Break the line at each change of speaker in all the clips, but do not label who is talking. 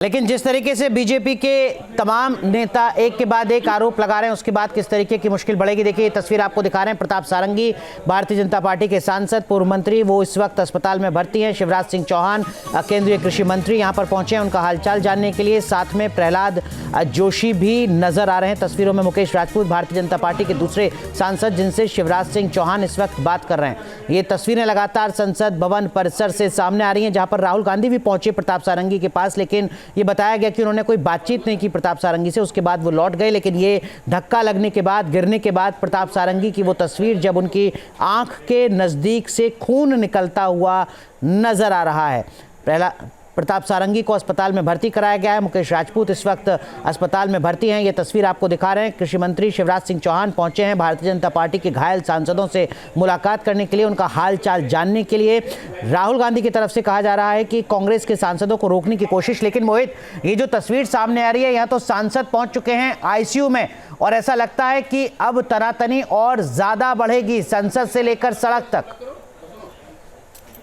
लेकिन जिस तरीके से बीजेपी के तमाम नेता एक के बाद एक आरोप लगा रहे हैं, उसके बाद किस तरीके की मुश्किल बढ़ेगी। देखिए ये तस्वीर आपको दिखा रहे हैं, प्रताप सारंगी भारतीय जनता पार्टी के सांसद, पूर्व मंत्री, वो इस वक्त अस्पताल में भर्ती हैं। शिवराज सिंह चौहान केंद्रीय कृषि मंत्री यहां पर पहुंचे हैं उनका हालचाल जानने के लिए। साथ में प्रहलाद जोशी भी नजर आ रहे हैं तस्वीरों में। मुकेश राजपूत भारतीय जनता पार्टी के दूसरे सांसद जिनसे शिवराज सिंह चौहान इस वक्त बात कर रहे हैं। ये तस्वीरें लगातार संसद भवन परिसर से सामने आ रही हैं, जहां पर राहुल गांधी भी पहुंचे प्रताप सारंगी के पास, लेकिन ये बताया गया कि उन्होंने कोई बातचीत नहीं की प्रताप सारंगी से। उसके बाद वो लौट गए, लेकिन ये धक्का लगने के बाद, गिरने के बाद प्रताप सारंगी की वो तस्वीर जब उनकी आंख के नजदीक से खून निकलता हुआ नजर आ रहा है। प्रताप सारंगी को अस्पताल में भर्ती कराया गया है। मुकेश राजपूत इस वक्त अस्पताल में भर्ती हैं। ये तस्वीर आपको दिखा रहे हैं। कृषि मंत्री शिवराज सिंह चौहान पहुंचे हैं भारतीय जनता पार्टी के घायल सांसदों से मुलाकात करने के लिए, उनका हालचाल जानने के लिए। राहुल गांधी की तरफ से कहा जा रहा है कि कांग्रेस के सांसदों को रोकने की कोशिश, लेकिन मोहित ये जो तस्वीर सामने आ रही है, यहाँ तो सांसद पहुंच चुके हैं आईसीयू में, और ऐसा लगता है कि अब तनातनी और ज्यादा बढ़ेगी संसद से लेकर सड़क तक।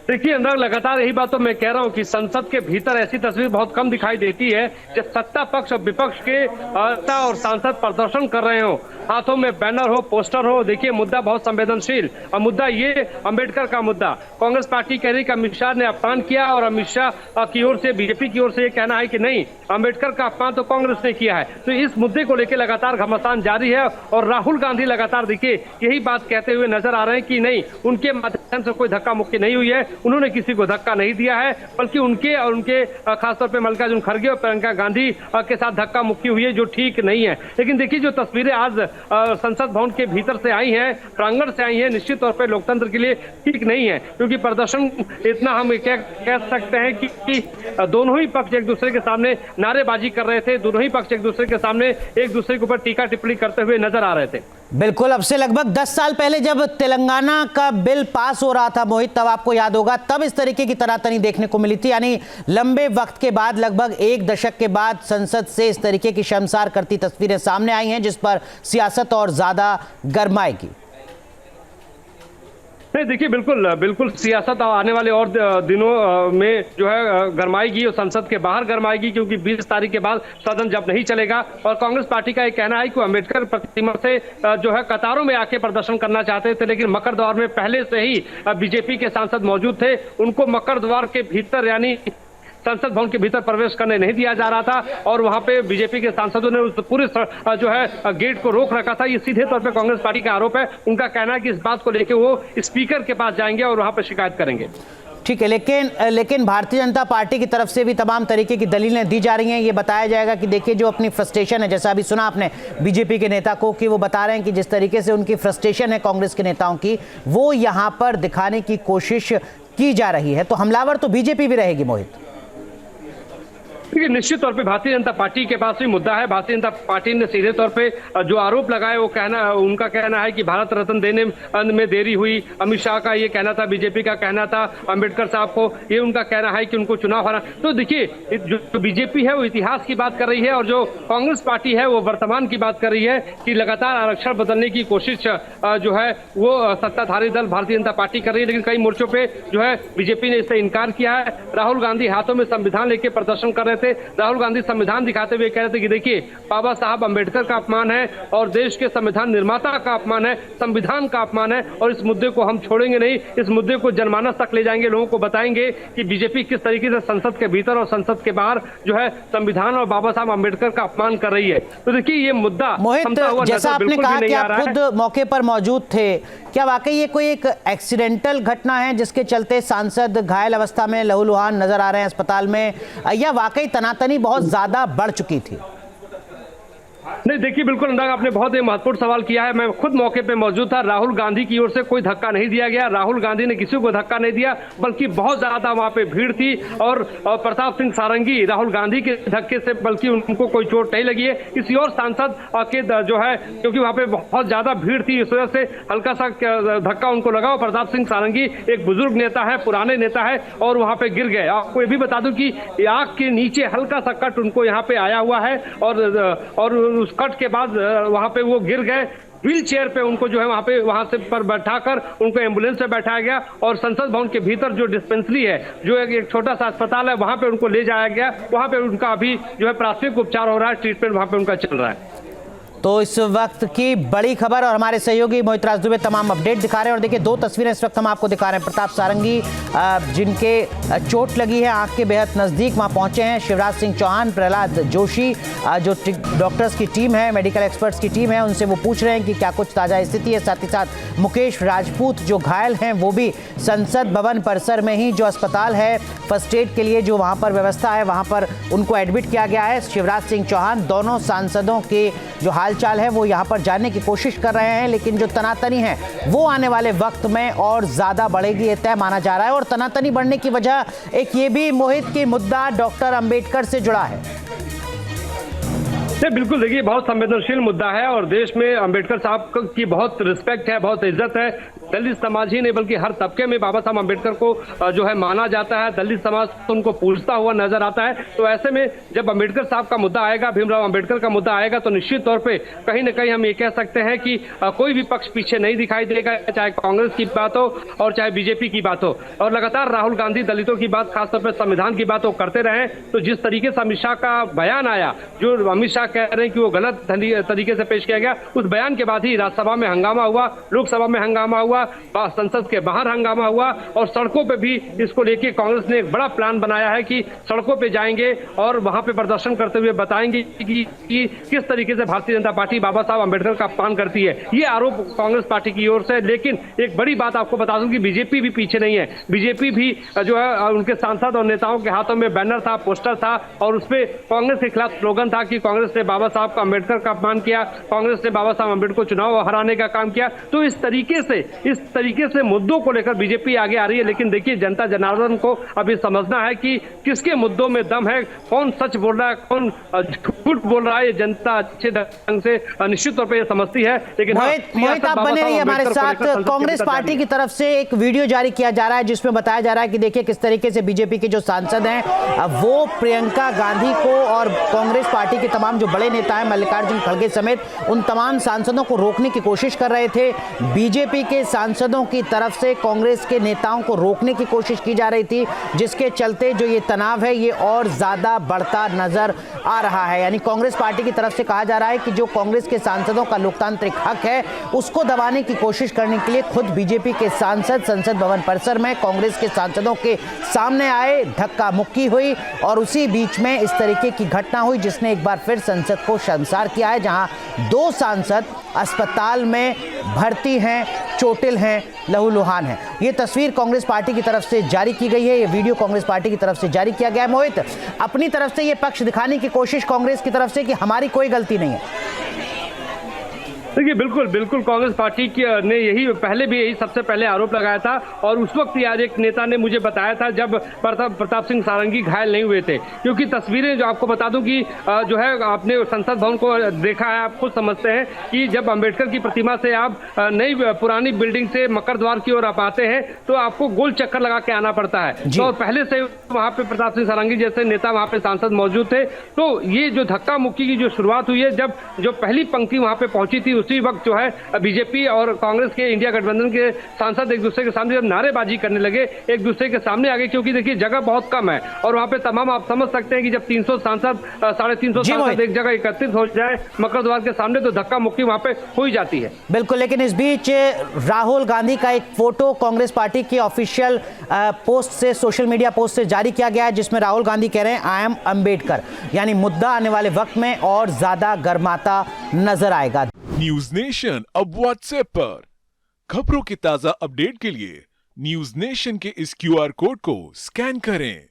देखिए अनुराग, लगातार यही बात तो मैं कह रहा हूं कि संसद के भीतर ऐसी तस्वीर बहुत कम दिखाई देती है जब सत्ता पक्ष और विपक्ष के नेता और सांसद प्रदर्शन कर रहे हो, हाथों में बैनर हो, पोस्टर हो। देखिए मुद्दा बहुत संवेदनशील, और मुद्दा ये अंबेडकर का मुद्दा। कांग्रेस पार्टी कह रही कि अमित शाह ने अपमान किया, और अमित शाह की ओर से, बीजेपी की ओर से ये कहना है कि नहीं, अंबेडकर का अपमान तो कांग्रेस ने किया है। तो इस मुद्दे को लेकर लगातार घमासान जारी है, और राहुल गांधी लगातार देखिए यही बात कहते हुए नजर आ रहे हैं कि नहीं, उनके माध्यम से कोई धक्का मुक्की नहीं हुई है, उन्होंने किसी को धक्का नहीं दिया है, बल्कि उनके और उनके खासतौर पे मल्लिकार्जुन खड़गे और प्रियंका गांधी के साथ धक्का मुक्की हुई है, जो ठीक नहीं है। लेकिन देखिए जो तस्वीरें आज संसद भवन के भीतर से आई हैं, प्रांगण से आई हैं, निश्चित तौर पे लोकतंत्र के लिए ठीक नहीं है, क्योंकि प्रदर्शन इतना हम कह सकते हैं कि दोनों ही पक्ष एक दूसरे के सामने नारेबाजी कर रहे थे, दोनों ही पक्ष एक दूसरे के सामने एक दूसरे के ऊपर टीका टिप्पणी करते हुए नजर आ रहे थे।
बिल्कुल, अब से लगभग 10 साल पहले जब तेलंगाना का बिल पास हो रहा था मोहित, तब आपको याद होगा, तब इस तरीके की तनातनी देखने को मिली थी। यानी लंबे वक्त के बाद, लगभग एक दशक के बाद संसद से इस तरीके की शर्मसार करती तस्वीरें सामने आई हैं, जिस पर सियासत और ज्यादा गरमाएगी।
नहीं देखिए, बिल्कुल सियासत आने वाले और दिनों में जो है गरमाएगी, और संसद के बाहर गरमाएगी, क्योंकि 20 तारीख के बाद सदन जब नहीं चलेगा। और कांग्रेस पार्टी का ये कहना है कि अम्बेडकर प्रतिमा से जो है कतारों में आके प्रदर्शन करना चाहते थे, लेकिन मकर द्वार में पहले से ही बीजेपी के सांसद मौजूद थे, उनको मकर द्वार के भीतर यानी संसद भवन के भीतर प्रवेश करने नहीं दिया जा रहा था, और वहां पे बीजेपी के सांसदों ने उस पूरे जो है गेट को रोक रखा था। ये सीधे तौर पे कांग्रेस पार्टी का आरोप है। उनका कहना है कि इस बात को लेकर वो स्पीकर के पास जाएंगे और वहां पर शिकायत करेंगे।
ठीक है, लेकिन भारतीय जनता पार्टी की तरफ से भी तमाम तरीके की दलीलें दी जा रही हैं। ये बताया जाएगा कि देखिए जो अपनी फ्रस्ट्रेशन है, जैसा अभी सुना आपने बीजेपी के नेता को, कि वो बता रहे हैं कि जिस तरीके से उनकी फ्रस्ट्रेशन है कांग्रेस के नेताओं की, वो यहाँ पर दिखाने की कोशिश की जा रही है। तो हमलावर तो बीजेपी भी रहेगी मोहित।
देखिए निश्चित तौर पे भारतीय जनता पार्टी के पास भी मुद्दा है। भारतीय जनता पार्टी ने सीधे तौर पे जो आरोप लगाए, वो उनका कहना है कि भारत रत्न देने में देरी हुई। अमित शाह का ये कहना था, बीजेपी का कहना था अंबेडकर साहब को, ये उनका कहना है कि उनको चुनाव हरा। तो देखिए जो बीजेपी है वो इतिहास की बात कर रही है, और जो कांग्रेस पार्टी है वो वर्तमान की बात कर रही है कि लगातार आरक्षण बदलने की कोशिश जो है वो सत्ताधारी दल भारतीय जनता पार्टी कर रही है। लेकिन कई मोर्चों पे जो है बीजेपी ने इससे इनकार किया है। राहुल गांधी हाथों में संविधान लेके प्रदर्शन कर रहे थे। राहुल गांधी संविधान दिखाते हुए कह रहे थे कि देखिए बाबा साहब अंबेडकर का अपमान है, और देश के संविधान निर्माता का अपमान है, संविधान का अपमान है, और इस मुद्दे को हम छोड़ेंगे नहीं। इस मुद्दे को जनमानस तक ले जाएंगे, लोगों को बताएंगे कि बीजेपी किस तरीके से संसद के भीतर और संसद के बाहर जो है संविधान और बाबा साहब अंबेडकर का अपमान कर रही है। तो देखिए ये मुद्दा
मोहित, जैसा आपने कहा कि आप खुद मौके पर मौजूद थे, क्या वाकई ये कोई एक एक्सीडेंटल घटना है जिसके चलते सांसद घायल अवस्था में लहूलुहान नजर आ रहे हैं अस्पताल में, या वाकई तनातनी बहुत ज्यादा बढ़ चुकी थी?
नहीं देखिए, बिल्कुल अनुराग, आपने बहुत ही महत्वपूर्ण सवाल किया है। मैं खुद मौके पे मौजूद था। राहुल गांधी की ओर से कोई धक्का नहीं दिया गया, राहुल गांधी ने किसी को धक्का नहीं दिया, बल्कि बहुत ज्यादा वहां पे भीड़ थी, और प्रताप सिंह सारंगी राहुल गांधी के धक्के से, बल्कि उनको कोई चोट नहीं लगी है। किसी और सांसद के जो है, क्योंकि वहां पे बहुत ज्यादा भीड़ थी, इस वजह से हल्का सा धक्का उनको लगा। और प्रताप सिंह सारंगी एक बुजुर्ग नेता है, पुराने नेता है, और वहां पे गिर गए। आपको ये भी बता दूं कि आंख के नीचे हल्का सा कट उनको यहाँ पे आया हुआ है, और उस कट के बाद वहां पे वो गिर गए। व्हील चेयर पे उनको जो है वहां से पर बैठाकर उनको एम्बुलेंस में बैठाया गया और संसद भवन के भीतर जो डिस्पेंसरी है, जो एक छोटा सा अस्पताल है, वहां पे उनको ले जाया गया। वहां पे उनका अभी जो है प्राथमिक उपचार हो रहा है, ट्रीटमेंट वहां पे उनका चल रहा है।
तो इस वक्त की बड़ी खबर और हमारे सहयोगी मोहित राज दुबे तमाम अपडेट दिखा रहे हैं। और देखिए, दो तस्वीरें इस वक्त हम आपको दिखा रहे हैं। प्रताप सारंगी जिनके चोट लगी है, आंख के बेहद नजदीक वहां पहुंचे हैं। शिवराज सिंह चौहान, प्रहलाद जोशी, जो डॉक्टर्स की टीम है, मेडिकल एक्सपर्ट्स की टीम है, उनसे वो पूछ रहे हैं कि क्या कुछ ताजा स्थिति है। साथ ही साथ मुकेश राजपूत जो घायल हैं, वो भी संसद भवन परिसर में ही जो अस्पताल है फर्स्ट एड के लिए जो वहां पर व्यवस्था है, वहां पर उनको एडमिट किया गया है। शिवराज सिंह चौहान, दोनों सांसदों के जो हालचाल है वो यहां पर जानने की कोशिश कर रहे हैं, लेकिन जो तनातनी है वो आने वाले वक्त में और ज्यादा बढ़ेगी, ये तय माना जा रहा है। और तनातनी बढ़ने की वजह एक ये भी मोहित की मुद्दा डॉक्टर अंबेडकर से जुड़ा है।
बिल्कुल, देखिए, बहुत संवेदनशील मुद्दा है और देश में अंबेडकर साहब की बहुत रिस्पेक्ट है, बहुत इज्जत है। दलित समाज ही नहीं बल्कि हर तबके में बाबा साहब अंबेडकर को जो है माना जाता है। दलित समाज तो उनको पूछता हुआ नजर आता है। तो ऐसे में जब अंबेडकर साहब का मुद्दा आएगा, भीमराव अंबेडकर का मुद्दा आएगा, तो निश्चित तौर पे कहीं ना कहीं हम ये कह सकते हैं कि कोई भी पक्ष पीछे नहीं दिखाई देगा, चाहे कांग्रेस की बात हो और चाहे बीजेपी की बात हो। और लगातार राहुल गांधी दलितों की बात, खासतौर पर संविधान की बात वो करते रहे। तो जिस तरीके से अमित शाह का बयान आया, जो अमित शाह कह रहे हैं कि वो गलत तरीके से पेश किया गया, उस बयान के बाद ही राज्यसभा में हंगामा हुआ, लोकसभा में हंगामा हुआ, संसद के बाहर हंगामा हुआ और सड़कों पे भी इसको लेके कांग्रेस ने एक बड़ा प्लान बनाया है कि सड़कों पे जाएंगे और वहां पे प्रदर्शन करते हुए बताएंगे कि किस तरीके से भारतीय जनता पार्टी बाबा साहब अंबेडकर का अपमान करती है। ये आरोप कांग्रेस पार्टी की ओर से। लेकिन एक बड़ी बात आपको बता दूं कि बीजेपी भी पीछे नहीं है। बीजेपी भी जो है उनके सांसद और नेताओं के हाथों में बैनर था, पोस्टर था और उसपे कांग्रेस के खिलाफ स्लोगन था कि कांग्रेस ने बाबा साहब का अंबेडकर का अपमान किया, कांग्रेस ने बाबा साहब अंबेडकर को चुनाव हराने का काम किया। तो इस तरीके से मुद्दों को लेकर बीजेपी आगे आ रही है। लेकिन देखिए, जनता जनार्दन को अभी समझना है कि किसके मुद्दों में दम है, कौन सच बोल रहा है, कौन झूठ बोल रहा है। ये जनता अच्छे ढंग से निश्चित तौर पर ये समझती है। लेकिन
मोहित, आप बने रहिए हमारे साथ। कांग्रेस पार्टी की तरफ से एक वीडियो जारी किया जा रहा है जिसमें बताया जा रहा है कि देखिए किस तरीके से बीजेपी के जो सांसद हैं वो प्रियंका गांधी को और कांग्रेस पार्टी के तमाम जो बड़े नेता हैं, मल्लिकार्जुन खड़गे समेत, उन तमाम सांसदों को रोकने की कोशिश कर रहे थे। बीजेपी के सांसदों की तरफ से कांग्रेस के नेताओं को रोकने की कोशिश की जा रही थी, जिसके चलते जो ये तनाव है ये और ज्यादा बढ़ता नजर आ रहा है। यानी कांग्रेस पार्टी की तरफ से कहा जा रहा है कि जो कांग्रेस के सांसदों का लोकतांत्रिक हक है उसको दबाने की कोशिश करने के लिए खुद बीजेपी के सांसद संसद भवन परिसर में कांग्रेस के सांसदों के सामने आए, धक्का मुक्की हुई और उसी बीच में इस तरीके की घटना हुई जिसने एक बार फिर संसद को शर्मसार किया है, जहां दो सांसद अस्पताल में भर्ती हैं, चोटिल हैं, लहूलुहान हैं। ये तस्वीर कांग्रेस पार्टी की तरफ से जारी की गई है, ये वीडियो कांग्रेस पार्टी की तरफ से जारी किया गया है। मोहित, अपनी तरफ से ये पक्ष दिखाने की कोशिश कांग्रेस की तरफ से कि हमारी कोई गलती नहीं है।
देखिए, बिल्कुल कांग्रेस पार्टी की ने यही सबसे पहले आरोप लगाया था। और उस वक्त यार एक नेता ने मुझे बताया था जब प्रताप सिंह सारंगी घायल नहीं हुए थे, क्योंकि तस्वीरें जो आपको बता दूं कि जो है आपने संसद भवन को देखा है, आप खुद समझते हैं कि जब अंबेडकर की प्रतिमा से आप नई पुरानी बिल्डिंग से मकर द्वार की ओर आप आते हैं तो आपको गोल चक्कर लगा के आना पड़ता है। तो पहले से वहां पे प्रताप सिंह सारंगी जैसे नेता वहां पे सांसद मौजूद थे। तो ये जो धक्का मुक्की की जो शुरुआत हुई है, जब जो पहली पंक्ति वहां पे पहुंची थी, उसी वक्त जो है बीजेपी और कांग्रेस के इंडिया गठबंधन के सांसद एक दूसरे के सामने जब नारेबाजी करने लगे, एक दूसरे के सामने आगे, क्योंकि देखिए जगह बहुत कम है और वहां पे तमाम आप समझ सकते हैं कि जब 300 सांसद 350 सांसद एक जगह एकत्रित हो जाए मकर द्वार के सामने तो धक्का मुक्की वहां पे हो ही जाती है।
बिल्कुल, लेकिन इस बीच राहुल गांधी का एक फोटो कांग्रेस पार्टी की ऑफिशियल पोस्ट से, सोशल मीडिया पोस्ट से जारी किया गया है, जिसमें राहुल गांधी कह रहे हैं आई एम अंबेडकर। यानी मुद्दा आने वाले वक्त में और ज्यादा गर्माता नजर आएगा।
न्यूज नेशन अब व्हाट्सएप पर खबरों की ताजा अपडेट के लिए न्यूज नेशन के इस QR कोड को स्कैन करें।